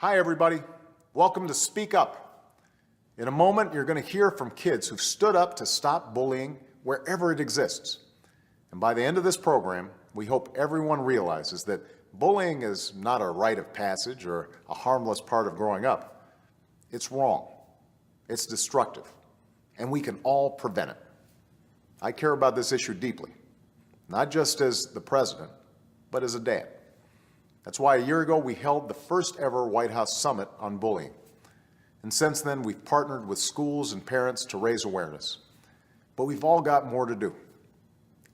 Hi, everybody. Welcome to Speak Up. In a moment, you're going to hear from kids who've stood up to stop bullying wherever it exists. And by the end of this program, we hope everyone realizes that bullying is not a rite of passage or a harmless part of growing up. It's wrong. It's destructive. And we can all prevent it. I care about this issue deeply, not just as the president, but as a dad. That's why a year ago we held the first ever White House Summit on bullying. And since then, we've partnered with schools and parents to raise awareness. But we've all got more to do.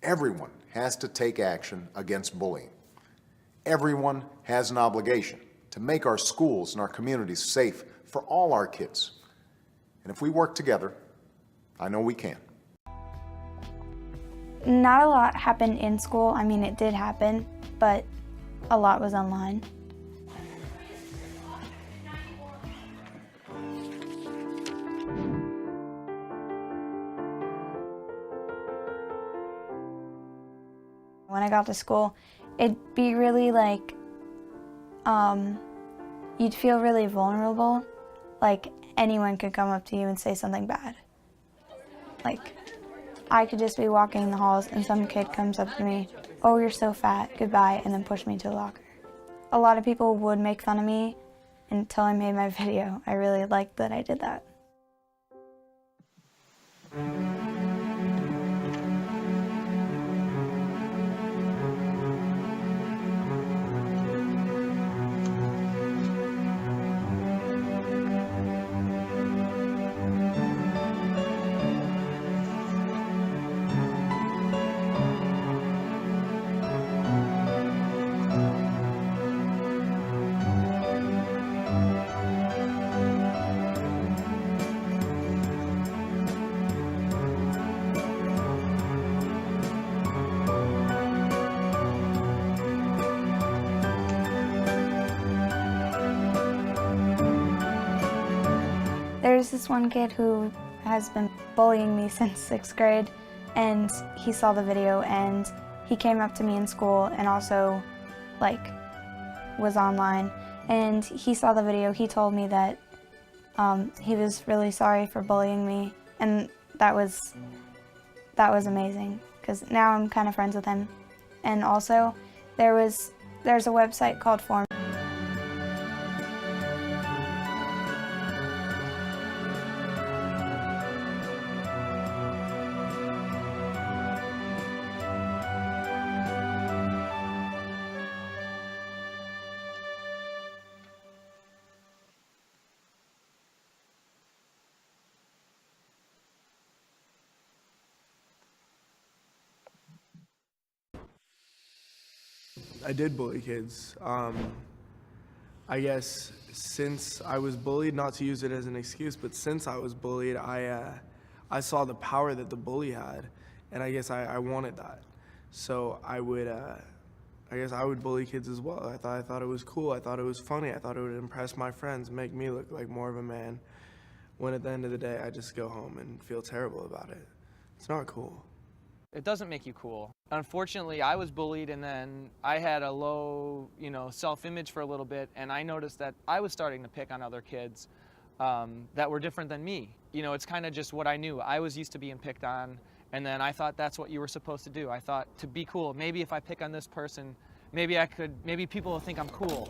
Everyone has to take action against bullying. Everyone has an obligation to make our schools and our communities safe for all our kids. And if we work together, I know we can. Not a lot happened in school. I mean, it did happen, but a lot was online. When I got to school, it'd be really like, you'd feel really vulnerable. Like anyone could come up to you and say something bad. Like, I could just be walking in the halls and some kid comes up to me, "Oh, you're so fat, goodbye," and then push me to the locker. A lot of people would make fun of me until I made my video. I really liked that I did that. There's this one kid who has been bullying me since 6th grade, and he saw the video and he came up to me in school and also was online, and he saw the video. He told me that he was really sorry for bullying me, and that was amazing because now I'm kind of friends with him. And also there's a website called Form. I did bully kids. I guess since I was bullied, not to use it as an excuse, but since I was bullied, I saw the power that the bully had, and I guess I wanted that. So I guess I would bully kids as well. I thought it was cool. I thought it was funny. I thought it would impress my friends, make me look like more of a man. When at the end of the day, I just go home and feel terrible about it. It's not cool. It doesn't make you cool. Unfortunately, I was bullied, and then I had a low, self-image for a little bit, and I noticed that I was starting to pick on other kids that were different than me. It's kind of just what I knew. I was used to being picked on, and then I thought that's what you were supposed to do. I thought, to be cool, maybe if I pick on this person, maybe people will think I'm cool.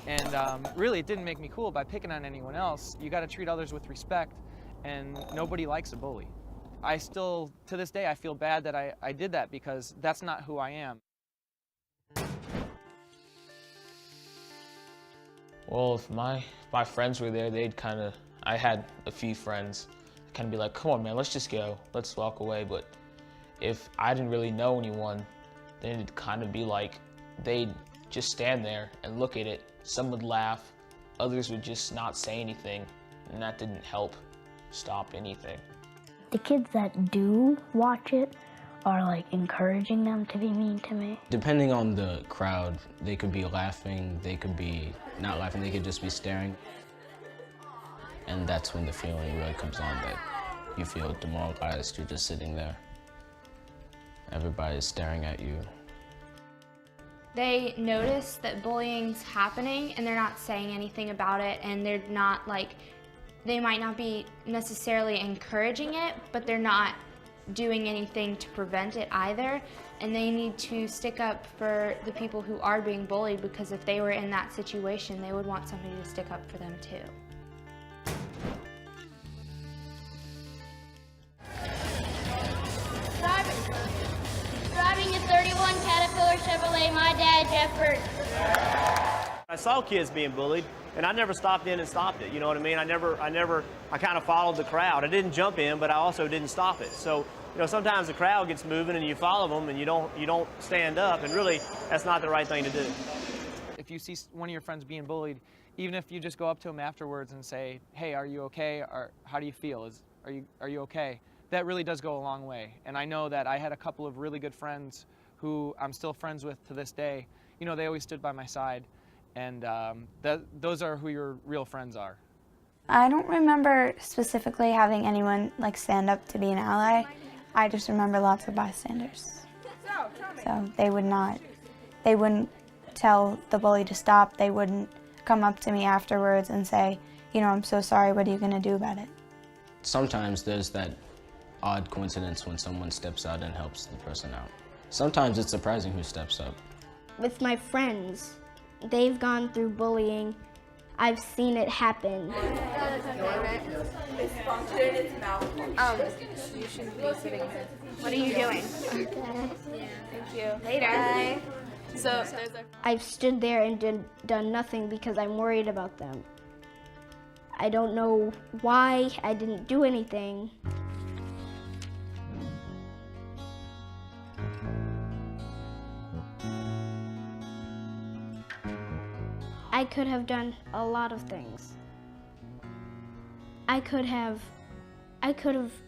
And really, it didn't make me cool by picking on anyone else. You got to treat others with respect, and nobody likes a bully. I still, to this day, I feel bad that I did that because that's not who I am. Well, if my friends were there, I had a few friends kind of be like, "Come on, man, let's just go. Let's walk away." But if I didn't really know anyone, then it'd kind of be like they'd just stand there and look at it. Some would laugh, others would just not say anything, and that didn't help stop anything. The kids that do watch it are encouraging them to be mean to me. Depending on the crowd, they could be laughing, they could be not laughing, they could just be staring. And that's when the feeling really comes on that you feel demoralized, you're just sitting there. Everybody's staring at you. they notice that bullying's happening and they're not saying anything about it, and they're not like, they might not be necessarily encouraging it, but they're not doing anything to prevent it either. And they need to stick up for the people who are being bullied, because if they were in that situation, they would want somebody to stick up for them too. Driving a 31 Caterpillar Chevrolet, my dad, Jeff Burke. I saw kids being bullied, and I never stopped in and stopped it. You know what I mean? I kind of followed the crowd. I didn't jump in, but I also didn't stop it. So, you know, sometimes the crowd gets moving and you follow them and you don't stand up, and really that's not the right thing to do. If you see one of your friends being bullied, even if you just go up to them afterwards and say, hey, are you okay? Or how do you feel? Are you okay? That really does go a long way. And I know that I had a couple of really good friends who I'm still friends with to this day. You know, they always stood by my side, and those are who your real friends are. I don't remember specifically having anyone like stand up to be an ally. I just remember lots of bystanders. So they wouldn't tell the bully to stop. They wouldn't come up to me afterwards and say, you know, I'm so sorry, what are you gonna do about it? Sometimes there's that odd coincidence when someone steps out and helps the person out. Sometimes it's surprising who steps up. With my friends, they've gone through bullying. I've seen it happen. You shouldn't be sitting there. What are you doing? Okay. Thank you. Later. So there's a... I've stood there and done nothing because I'm worried about them. I don't know why I didn't do anything. I could have done a lot of things. I could have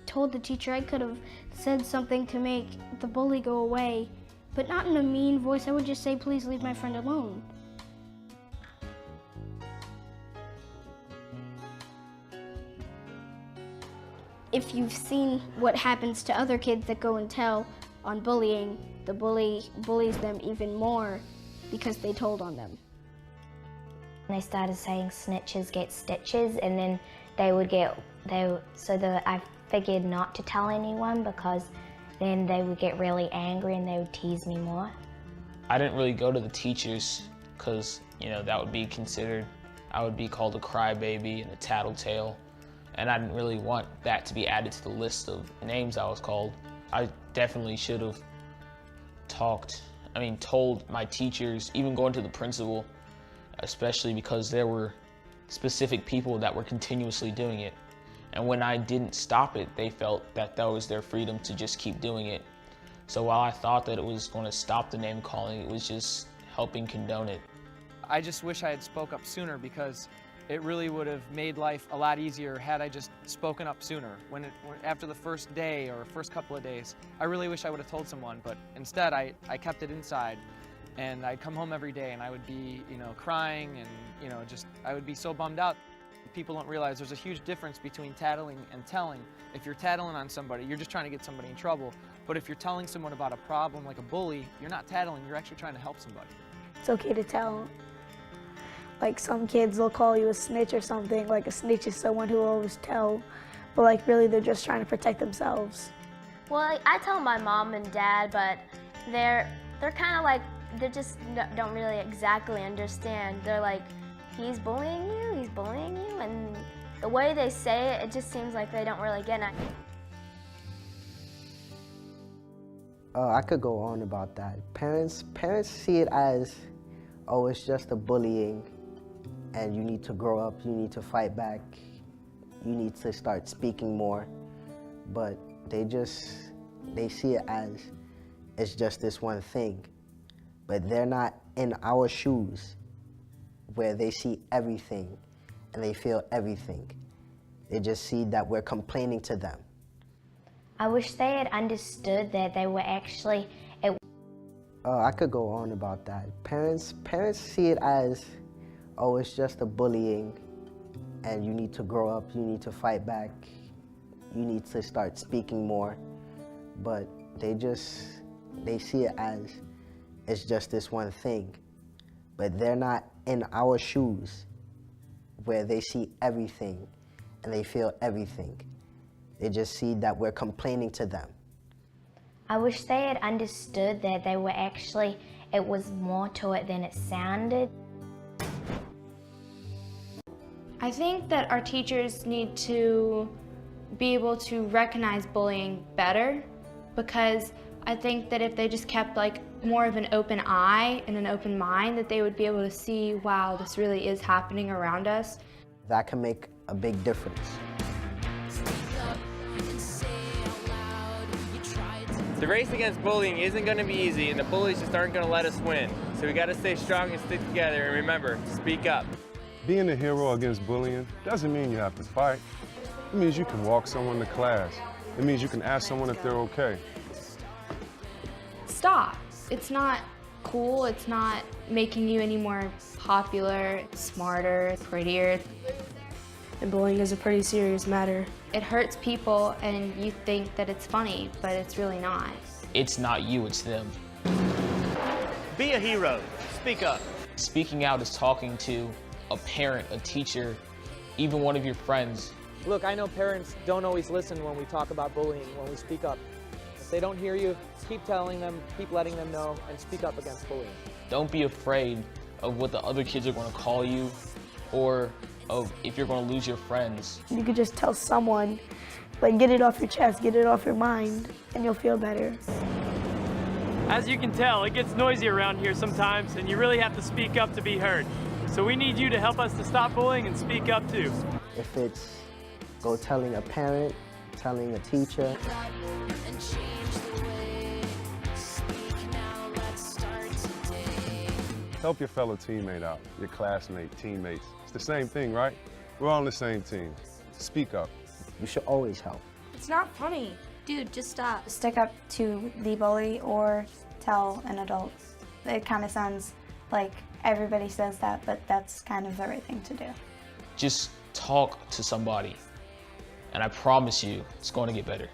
told the teacher, I could have said something to make the bully go away, but not in a mean voice. I would just say, please leave my friend alone. If you've seen what happens to other kids that go and tell on bullying, the bully bullies them even more because they told on them. They started saying snitches get stitches, and then I figured not to tell anyone, because then they would get really angry and they would tease me more. I didn't really go to the teachers because, you know, that would be I would be called a crybaby and a tattletale, and I didn't really want that to be added to the list of names I was called. I definitely should have told my teachers, even going to the principal, especially because there were specific people that were continuously doing it. And when I didn't stop it, they felt that that was their freedom to just keep doing it. So while I thought that it was going to stop the name calling, it was just helping condone it. I just wish I had spoke up sooner, because it really would have made life a lot easier had I just spoken up sooner. After the first day or first couple of days, I really wish I would have told someone, but instead I kept it inside. And I'd come home every day and I would be, you know, crying, and, you know, I would be so bummed out. People don't realize there's a huge difference between tattling and telling. If you're tattling on somebody, you're just trying to get somebody in trouble. But if you're telling someone about a problem like a bully, you're not tattling, you're actually trying to help somebody. It's okay to tell. Like, some kids will call you a snitch or something. Like, a snitch is someone who will always tell, but like really they're just trying to protect themselves. Well, I tell my mom and dad, but they're kind of like, they just don't really exactly understand. They're like, he's bullying you, and the way they say it, it just seems like they don't really get it. I could go on about that. Parents see it as, oh, it's just a bullying, and you need to grow up, you need to fight back, you need to start speaking more. But they see it as, it's just this one thing. But they're not in our shoes, where they see everything and they feel everything. They just see that we're complaining to them. I wish they had understood that they were actually... I could go on about that. Parents see it as, oh, it's just a bullying, and you need to grow up, you need to fight back, you need to start speaking more. But they see it as, it's just this one thing. But they're not in our shoes where they see everything and they feel everything. They just see that we're complaining to them. I wish they had understood that they were actually, it was more to it than it sounded. I think that our teachers need to be able to recognize bullying better, because I think that if they just kept like more of an open eye and an open mind, that they would be able to see, wow, this really is happening around us. That can make a big difference. The race against bullying isn't going to be easy, and the bullies just aren't going to let us win. So we got to stay strong and stick together, and remember, speak up. Being a hero against bullying doesn't mean you have to fight. It means you can walk someone to class. It means you can ask someone if they're okay. Stop. It's not cool. It's not making you any more popular, smarter, prettier. And bullying is a pretty serious matter. It hurts people, and you think that it's funny, but it's really not. It's not you, it's them. Be a hero. Speak up. Speaking out is talking to a parent, a teacher, even one of your friends. Look, I know parents don't always listen when we talk about bullying, when we speak up. If they don't hear you, keep telling them, keep letting them know, and speak up against bullying. Don't be afraid of what the other kids are going to call you, or of if you're going to lose your friends. You could just tell someone, like, get it off your chest, get it off your mind, and you'll feel better. As you can tell, it gets noisy around here sometimes, and you really have to speak up to be heard. So we need you to help us to stop bullying and speak up too. If it's go telling a parent, telling a teacher. Help your fellow teammate out, your classmate, teammates. It's the same thing, right? We're all on the same team. Speak up. You should always help. It's not funny. Dude, just stop. Stick up to the bully or tell an adult. It kind of sounds like everybody says that, but that's kind of the right thing to do. Just talk to somebody, and I promise you, it's going to get better.